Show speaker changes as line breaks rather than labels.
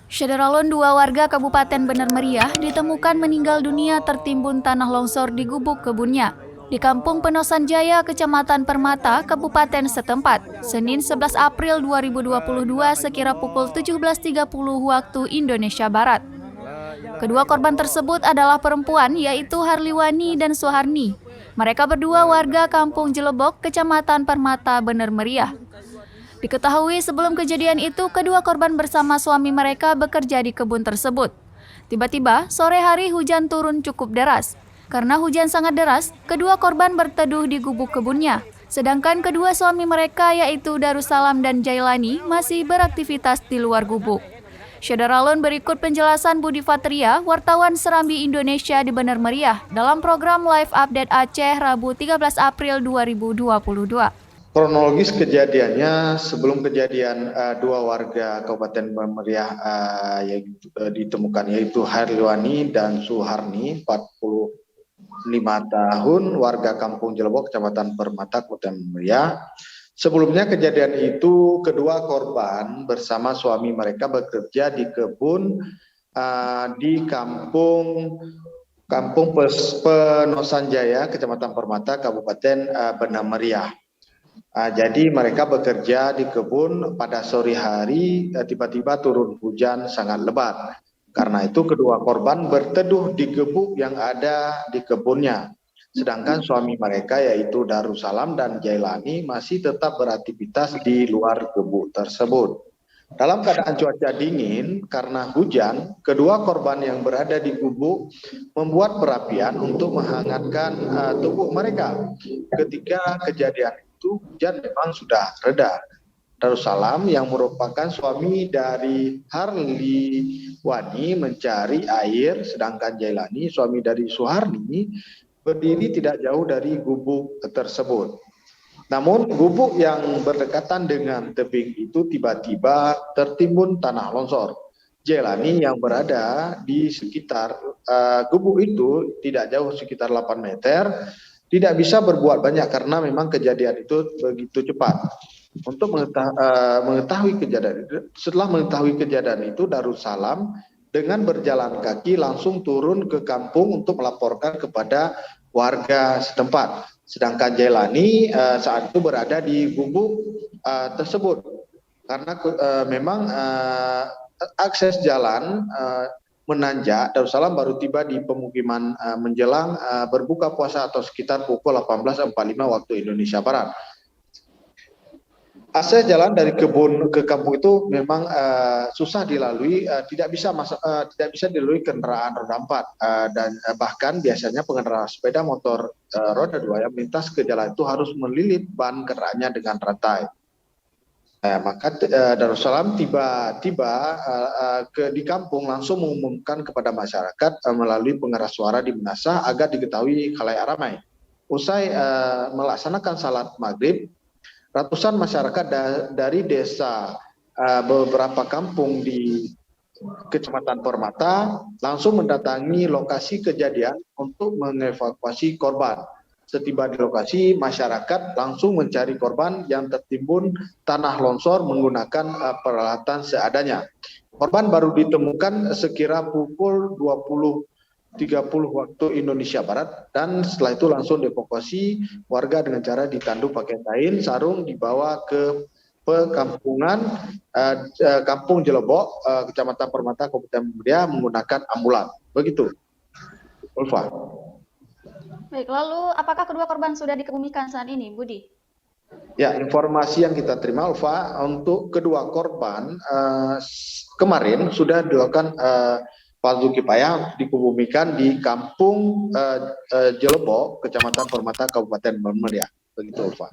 Syederalun, dua warga Kabupaten Bener Meriah ditemukan meninggal dunia tertimbun tanah longsor di gubuk kebunnya di Kampung Penosan Jaya, Kecamatan Permata, Kabupaten setempat, Senin 11 April 2022 sekira pukul 17.30 waktu Indonesia Barat. Kedua korban tersebut adalah perempuan, yaitu Harliwani dan Suharni. Mereka berdua warga Kampung Jelebok, Kecamatan Permata, Bener Meriah. Diketahui sebelum kejadian itu, kedua korban bersama suami mereka bekerja di kebun tersebut. Tiba-tiba, sore hari hujan turun cukup deras. Karena hujan sangat deras, kedua korban berteduh di gubuk kebunnya. Sedangkan kedua suami mereka yaitu Darussalam dan Jailani masih beraktivitas di luar gubuk. Syederalun, berikut penjelasan Budi Fatria, wartawan Serambi Indonesia di Bener Meriah dalam program Live Update Aceh Rabu 13 April 2022.
Kronologis kejadiannya, sebelum kejadian dua warga Kabupaten Bener Meriah ditemukan, yaitu Harliwani dan Suharni, 45 tahun, warga Kampung Jelebok, Kecamatan Permata, Kabupaten Bener Meriah. Sebelumnya kejadian itu, kedua korban bersama suami mereka bekerja di kebun di Kampung Penosan Jaya, Kecamatan Permata, Kabupaten Bener Meriah. Jadi mereka bekerja di kebun, pada sore hari tiba-tiba turun hujan sangat lebat. Karena itu kedua korban berteduh di gubuk yang ada di kebunnya. Sedangkan suami mereka yaitu Darussalam dan Jailani masih tetap beraktivitas di luar gubuk tersebut. Dalam keadaan cuaca dingin karena hujan, kedua korban yang berada di gubuk membuat perapian untuk menghangatkan tubuh mereka. Ketika kejadian itu, hujan memang sudah reda. Darussalam yang merupakan suami dari Harliwani mencari air, sedangkan Jailani, suami dari Suharni, berdiri tidak jauh dari gubuk tersebut. Namun gubuk yang berdekatan dengan tebing itu tiba-tiba tertimbun tanah longsor. Jailani yang berada di sekitar gubuk itu tidak jauh, sekitar 8 meter, tidak bisa berbuat banyak karena memang kejadian itu begitu cepat. Untuk mengetahui kejadian itu, setelah mengetahui kejadian itu, Darussalam dengan berjalan kaki langsung turun ke kampung untuk melaporkan kepada warga setempat. Sedangkan Jailani saat itu berada di gubuk tersebut karena memang akses jalan menanjak. Darussalam baru tiba di pemukiman menjelang berbuka puasa atau sekitar pukul 18.45 waktu Indonesia Barat. Akses jalan dari kebun ke kampung itu memang susah dilalui, tidak bisa dilalui kendaraan roda 4 dan bahkan biasanya pengendara sepeda motor roda 2 yang melintas ke jalan itu harus melilit ban kendaraannya dengan rantai. Maka Darussalam tiba-tiba di kampung langsung mengumumkan kepada masyarakat melalui pengeras suara di Menasah agar diketahui khalayak ramai. Usai melaksanakan salat maghrib, ratusan masyarakat dari desa beberapa kampung di Kecamatan Permata langsung mendatangi lokasi kejadian untuk mengevakuasi korban. Setiba di lokasi, masyarakat langsung mencari korban yang tertimbun tanah longsor menggunakan peralatan seadanya. Korban baru ditemukan sekira pukul 20.30 waktu Indonesia Barat, dan setelah itu langsung dievakuasi warga dengan cara ditandu pakai kain sarung, dibawa ke perkampungan Kampung Jelebok, Kecamatan Permata, Kabupaten Meriah menggunakan ambulan. Begitu, Ulfa.
Baik, lalu apakah kedua korban sudah dikebumikan saat ini, Budi?
Ya, informasi yang kita terima, Ulfa, untuk kedua korban kemarin sudah dilakukan Fardu Kifayah, dikebumikan di Kampung Jelebok, Kecamatan Permata, Kabupaten Bener Meriah. Begitu, Ulfa.